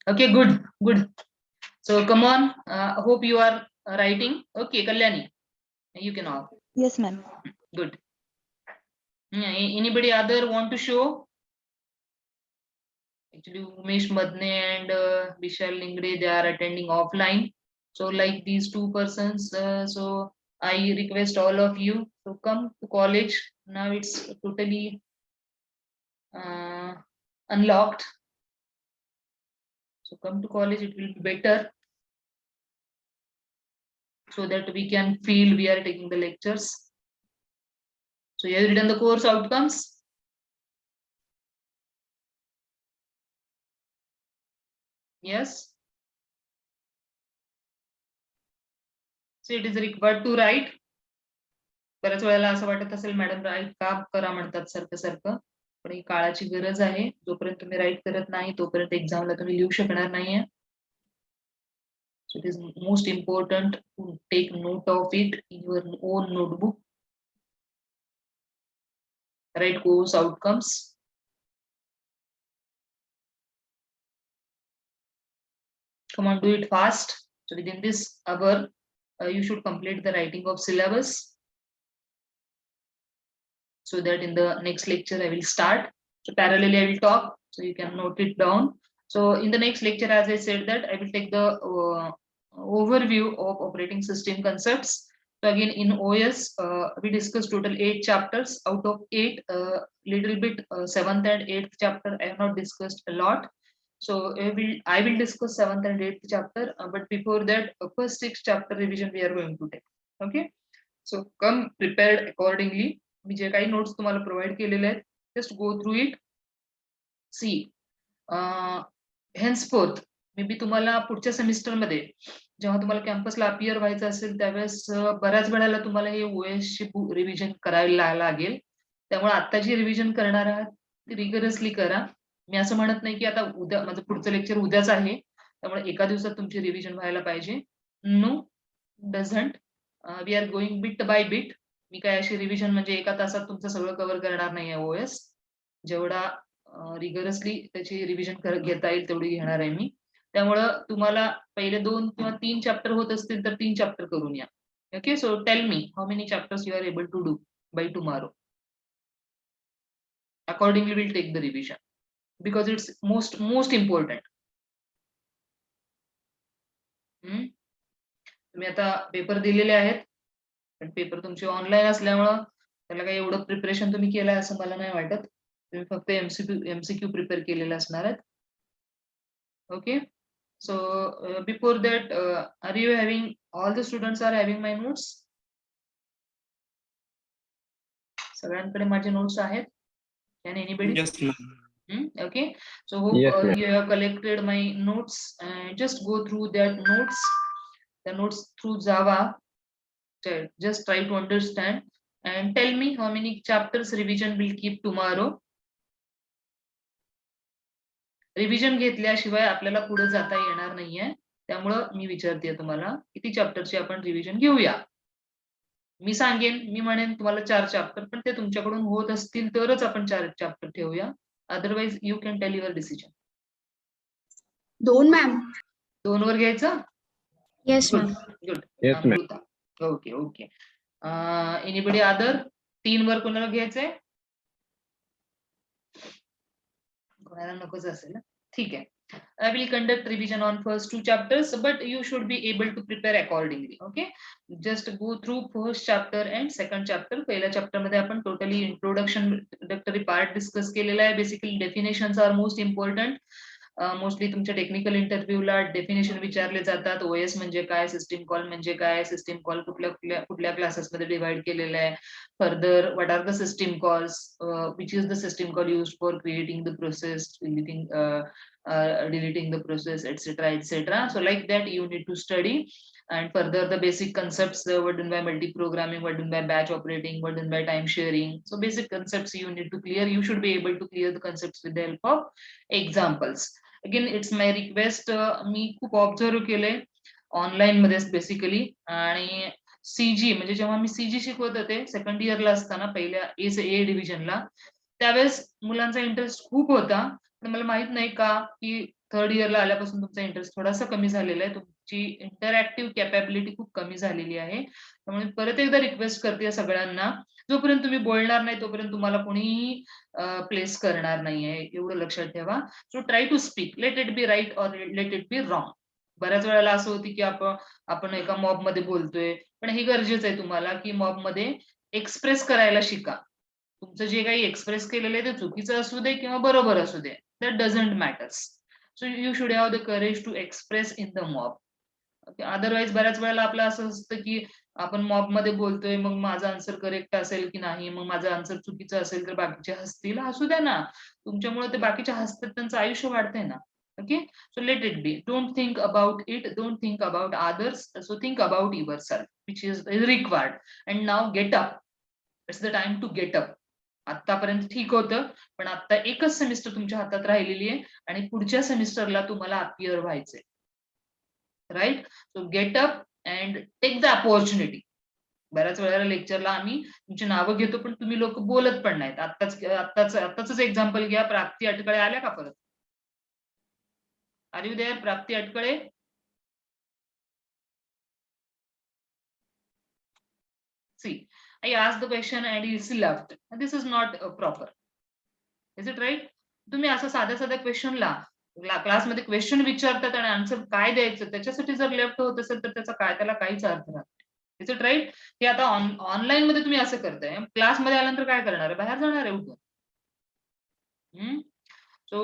Okay, good. So come on. Hope you are writing. Okay, Kalyani. You can all. Yes, ma'am. Good. Anybody other want to show? Actually, Umesh Madne and Vishal Lingde, they are attending offline. So like these two persons, so I request all of you to come to college. Now it's totally unlocked. So come to college, it will be better. So that we can feel we are taking the lectures. So you have written the course outcomes. Yes. So it is required to write. बऱ्याच वेळेला असं वाटत असेल madam right का करा म्हणतात सारखं पण ही काळाची गरज आहे. जोपर्यंत तुम्ही राईट करत नाही तोपर्यंत एक्झामला तुम्ही लिहू शकणार नाहीये. So it is most important to take note of it in your own notebook. Write course outcomes. Come on, do it fast. So within this hour, you should complete the writing of syllabus. So that in the next lecture I will start. So parallelly I will talk, so you can note it down. So in the next lecture, as I said, that I will take the overview of operating system concepts. So again in OS, we discussed total 8 chapters. Out of 8, little bit 7th and 8th chapter I have not discussed a lot. So I will discuss 7th and 8th chapter, but before that, first 6 chapter revision we are going to take. Okay, so come prepared accordingly. मी जे काही notes तुम्हाला provide केलेले आहेत, just go through it. See henceforth may be तुम्हाला पुढच्या semester मध्ये जेव्हा तुम्हाला कॅम्पसला appear व्हायचं असेल त्यावेळेस बऱ्याच वेळेला तुम्हाला हे ओएस ची रिव्हिजन करायला लागेल. त्यामुळे आता जी रिव्हिजन करणार आहात ती रिगरसली करा. मी असं म्हणत नाही की आता उद्या माझं पुढचं लेक्चर उद्याच आहे त्यामुळे एका दिवसात तुमची रिव्हिजन व्हायला पाहिजे. No, doesn't. We are going bit by bit. मी काय अशी रिव्हिजन म्हणजे एका तासात तुमचं सगळं कव्हर करणार नाही आहे ओएस. जेवढा रिगरसली त्याची रिव्हिजन घेता येईल तेवढी घेणार आहे मी. त्यामुळं तुम्हाला पहिले 2 किंवा 3 चॅप्टर होत असतील तर 3 चॅप्टर करून या. Okay, so tell me how many chapters you are able to do by tomorrow. Accordingly will take the revision because it's most important. तुम्ही आता पेपर दिलेले आहेत पण पेपर तुमचे ऑनलाईन असल्यामुळं त्याला काही एवढं प्रिपरेशन तुम्ही केलंय असं मला नाही वाटत. तुम्ही फक्त एमसीक्यू प्रिपेअर केलेले असणार आहेत. Okay, so before that are you having all the students are having my notes. सगळ्यांकडे माझे नोट्स आहेत. Can anybody? Yes, ma'am. Okay, so hope Yes, ma'am. you have collected my notes and just go through that notes, the notes through Java. Just try to understand and tell me how many chapters revision will keep tomorrow. Revision घेतल्याशिवाय आपल्याला पुढे जाता येणार नाहीये. त्यामुळं मी विचारते तुम्हाला किती चॅप्टरची आपण रिव्हिजन घेऊया. मी सांगेन, मी म्हणेन तुम्हाला 4 चॅप्टर, पण ते तुमच्याकडून होत असतील तरच आपण 4 चॅप्टर ठेवूया. Otherwise you can tell your decision. 2 ma'am. 2 वर घ्यायचं. Yes ma'am. Good. Yes, ma'am. Okay. Anybody other? 3 वर कोणाला घ्यायचंय? कोणाला नकोच असेल. ठीक आहे. I will conduct revision on first 2 chapters, but you should be able to prepare accordingly. Okay, just go through first chapter and second chapter. पहिल्या chapter मध्ये आपण टोटली इंट्रोडक्टरी पार्ट डिस्कस केलेला आहे. Basically definitions are most important. Mostly तुमच्या technical इंटरव्ह्यूला definition विचारले जातात. OS म्हणजे काय, सिस्टीम कॉल म्हणजे काय, सिस्टीम कॉल कुठल्या क्लासेसमध्ये डिवाइड केलेला आहे. Further, what are the system calls, which is the system call used for creating the process, deleting the process, etc. So like that you need to study. And further, the basic concepts were done by multi-programming, were done by batch operating, were done by time sharing. So basic concepts you need to clear. You should be able to clear the concepts with the help of examples. Again, it's my request. मी खूप observe केलंय online मध्येच basically. आणि CG म्हणजे जेव्हा मी CG शिकवत होते second इयरला असताना पहिल्या ए डिव्हिजनला, त्यावेळेस मुलांचा इंटरेस्ट खूप होता. पण मला माहित नाही का की थर्ड इयरला आल्यापासून तुमचा इंटरेस्ट थोडासा कमी झालेला आहे. तुमची इंटरॅक्टिव्ह कॅपॅबिलिटी खूप कमी झालेली आहे. त्यामुळे परत एकदा रिक्वेस्ट करते सगळ्यांना, जोपर्यंत तुम्ही बोलणार नाही तोपर्यंत तुम्हाला कोणीही प्लेस करणार नाहीये, एवढं लक्षात ठेवा. So try to speak, let it be right or let it be wrong. बऱ्याच वेळेला असं होती की आपण एका मॉब मध्ये बोलतोय, पण हे गरजेचं आहे तुम्हाला की मॉब मध्ये एक्सप्रेस करायला शिका. तुमचं जे काही एक्सप्रेस केलेलं आहे ते चुकीचं असू दे किंवा बरोबर असू दे, that doesn't matters. So you should have the courage to express in the mob. Otherwise बऱ्याच वेळेला आपलं असं असतं की आपण मॉब मध्ये बोलतोय, मग माझा आन्सर करेक्ट असेल की नाही, मग माझं आन्सर चुकीचं असेल तर बाकीचे हसतील. हसू द्या ना, तुमच्यामुळे ते बाकीचे हसतात, त्यांचं आयुष्य वाढतंय ना. Okay, so let it be. Don't think about it, don't think about others, so think about yourself, which is required. And now get up. It's the time to get up. आतापर्यंत ठीक होतं, पण आता एकच सेमिस्टर तुमच्या हातात राहिलेली आहे आणि पुढच्या सेमिस्टरला तुम्हाला अपियर व्हायचंय. Right? So get up and take the opportunity. बऱ्याच वेळेला लेक्चरला आम्ही तुमची नावं घेतो पण तुम्ही लोक बोलत पण नाहीत. आत्ताच एक्झाम्पल घ्या, प्राप्ती अटकळे आल्या का परत? Are you there, Prapti Atkale? See, I asked the question and he left. And this is not proper. Is it right? तुम्ही असं साध्या क्वेश्चनला क्लासमध्ये क्वेश्चन विचारतात आणि आन्सर काय द्यायचं त्याच्यासाठी जर लेफ्ट होत असेल तर त्याला काहीच अर्थ राहत नाही. Is it right? हे आता ऑनलाईन मध्ये तुम्ही असं करताय, क्लासमध्ये आल्यानंतर काय करणार आहे? बाहेर जाणार आहे उठून. So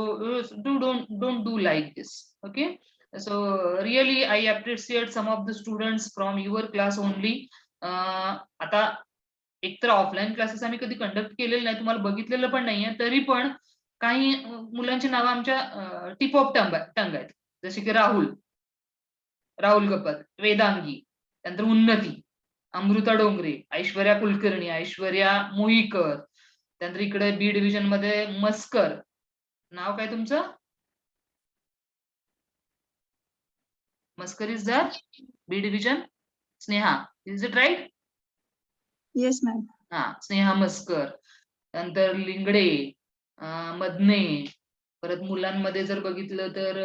don't do like this. Okay? So really I appreciate some of the students from your class only. आता एकतर ऑफलाईन क्लासेस आम्ही कधी कंडक्ट केलेले नाही, तुम्हाला बघितलेलं पण नाहीये, तरी पण काही मुलांची नावं आमच्या टिप ऑफ टंग आहेत. जसे की राहुल गपत, वेदांगी, त्यानंतर उन्नती, अमृता डोंगरे, ऐश्वर्या कुलकर्णी, ऐश्वर्या मोईकर, त्यानंतर इकडे बी डिव्हिजन मध्ये मस्कर. नाव काय तुमचं? Maskar is the B division. Sneha, is it right? Yes, ma'am. हा, स्नेहा मस्कर. नंतर लिंगडे, मदने. परत मुलांमध्ये जर बघितलं तर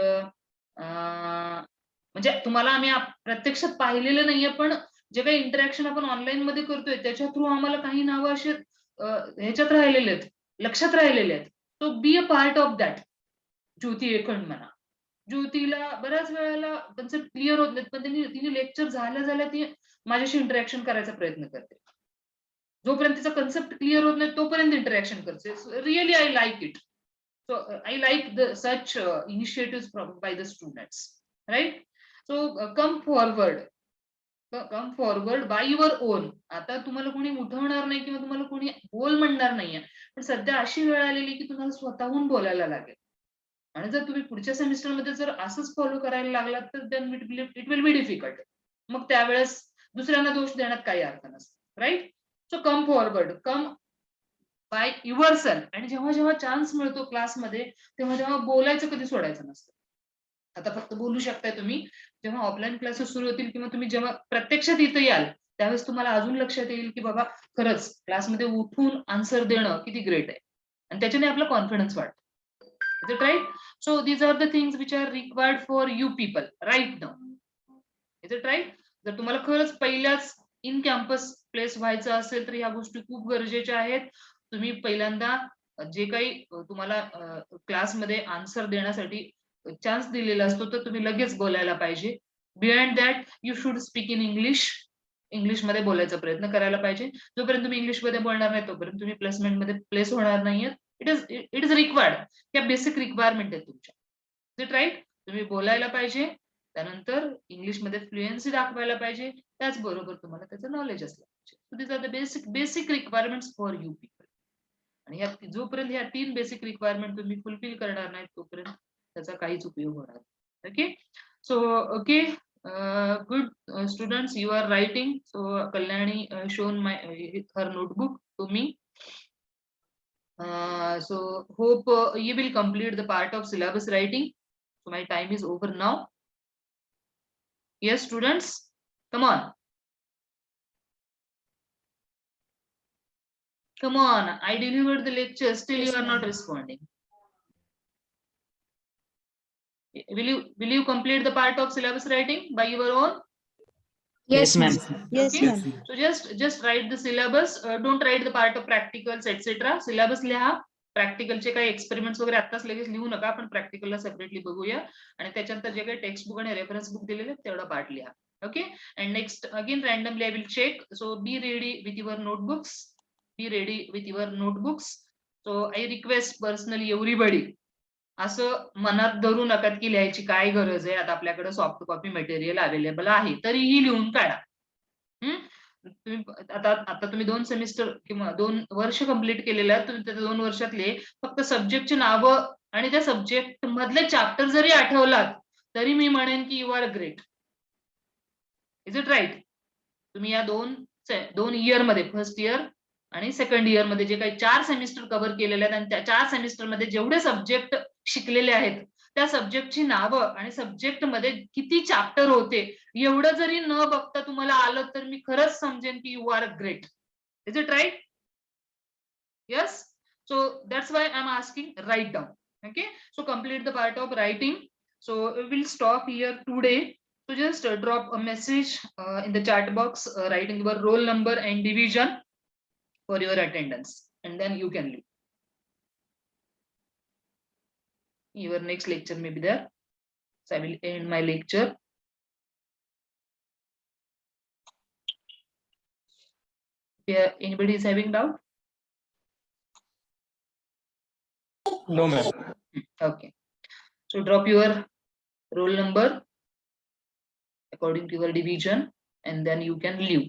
म्हणजे तुम्हाला आम्ही प्रत्यक्षात पाहिलेलं नाहीये, पण जे काही इंटरॅक्शन आपण ऑनलाईन मध्ये करतोय त्याच्या थ्रू आम्हाला काही नावं असे ह्याच्यात राहिलेले आहेत, लक्षात राहिलेले आहेत. To be a part of that. Jyoti एकंड म्हणा. ज्योतीला बऱ्याच वेळेला कन्सेप्ट क्लिअर होत नाहीत, पण तिने लेक्चर झाल्या ती माझ्याशी इंटरॅक्शन करायचा प्रयत्न करते. जोपर्यंत तिचा कन्सेप्ट क्लिअर होत नाही तोपर्यंत इंटरॅक्शन करते. Really I like it. So I like the such initiative by the students. Right? So come forward by your own. आता तुम्हाला कोणी उठवणार नाही किंवा तुम्हाला कोणी बोल म्हणणार नाहीये, पण सध्या अशी वेळ आलेली की तुम्हाला स्वतःहून बोलायला लागेल. आणि जर तुम्ही पुढच्या सेमिस्टरमध्ये जर असंच फॉलो करायला लागलात तर then it will be difficult. मग त्यावेळेस दुसऱ्यांना दोष देण्यात काही अर्थ नसतो. Right? So come forward, come by yourself. आणि जेव्हा चान्स मिळतो क्लासमध्ये तेव्हा बोलायचं कधी सोडायचं नसतं. आता फक्त बोलू शकताय तुम्ही. जेव्हा ऑफलाईन क्लासेस सुरू होतील किंवा तुम्ही जेव्हा प्रत्यक्षात इथे याल त्यावेळेस तुम्हाला अजून लक्षात येईल की बाबा खरंच क्लासमध्ये उठून आन्सर देणं किती ग्रेट आहे, आणि त्याच्याने आपला कॉन्फिडन्स वाढतो. Is it right? So these are the things which are required for you people right now. Is it right? जर तुम्हाला खरंच पहिल्याच इन कॅम्पस प्लेस व्हायचं असेल तर ह्या गोष्टी खूप गरजेच्या आहेत. तुम्ही पहिल्यांदा जे काही तुम्हाला क्लासमध्ये आन्सर देण्यासाठी चान्स दिलेला असतो तर तुम्ही लगेच बोलायला पाहिजे. Behind that you should speak in English मध्ये बोलायचा प्रयत्न करायला पाहिजे. जोपर्यंत तुम्ही इंग्लिशमध्ये बोलणार नाही तोपर्यंत तुम्ही प्लेसमेंट मध्ये प्लेस होणार नाहीये. It is required. या बेसिक रिक्वायरमेंट आहेत तुमच्या. Is it right? तुम्ही बोलायला पाहिजे, त्यानंतर इंग्लिशमध्ये फ्लुएन्सी दाखवायला पाहिजे, त्याचबरोबर तुम्हाला त्याचं नॉलेज असलं पाहिजे. So these are the basic requirements for you people. आणि जोपर्यंत ह्या 3 बेसिक रिक्वायरमेंट तुम्ही फुलफिल करणार नाहीत तोपर्यंत त्याचा काहीच उपयोग होणार. Okay, so okay, good students, you are writing. So Kalyani shown her notebook to me. So hope you will complete the part of syllabus writing. So my time is over now. Yes, students, come on. Come on, I delivered the lecture, still Yes, you are not ma'am. responding. Will you complete the part of syllabus writing by your own? Yes, ma'am. Yes, Okay. ma'am. So just write the syllabus. Don't write the part of practicals etc. Syllabus लिहा. प्रॅक्टिकलचे काही experiments वगैरे आताच लगेच लिहू नका, आपण प्रॅक्टिकलला separately बघूया. आणि त्याच्यानंतर जे काही टेक्स्ट बुक आणि रेफरन्स बुक दिलेले तेवढा पार्ट लिहा. Okay, and next again randomly I will check. So be ready with your notebooks. Be ready with your notebooks. So I request personally everybody, असं मनात धरू नका की लिहायची काय गरज आहे, आता आपल्याकडे सॉफ्ट कॉपी मटेरियल अवेलेबल आहे तरीही लिहून काढा. आता तुम्ही 2 सेमिस्टर किंवा 2 वर्ष कंप्लीट केलेलं आहे, तुम्ही त्या 2 वर्षातले फक्त सब्जेक्टची नावं आणि त्या सब्जेक्ट मधले चॅप्टर जरी आठवलात तरी मी म्हणेन की you are great. Is it right? तुम्ही या 2 इयर मध्ये, फर्स्ट इयर आणि सेकंड इयर मध्ये जे काही 4 सेमिस्टर कव्हर केलेले आहेत आणि त्या 4 सेमिस्टर मध्ये जेवढे सब्जेक्ट शिकलेले आहेत त्या सब्जेक्टची नावं आणि सब्जेक्ट मध्ये किती चॅप्टर होते एवढं जरी न बघता तुम्हाला आलं तर मी खरंच समजेन की you are great. Is it right? Yes. So that's why I am asking, write down. Okay, so complete the part of writing. So will stop here today. So just drop a message in the chat box writing your roll number and division for your attendance, and then you can leave. Your next lecture may be there, so I will end my lecture. Yeah, anybody is having doubt? No, ma'am. Okay, so drop your roll number according to your division and then you can leave.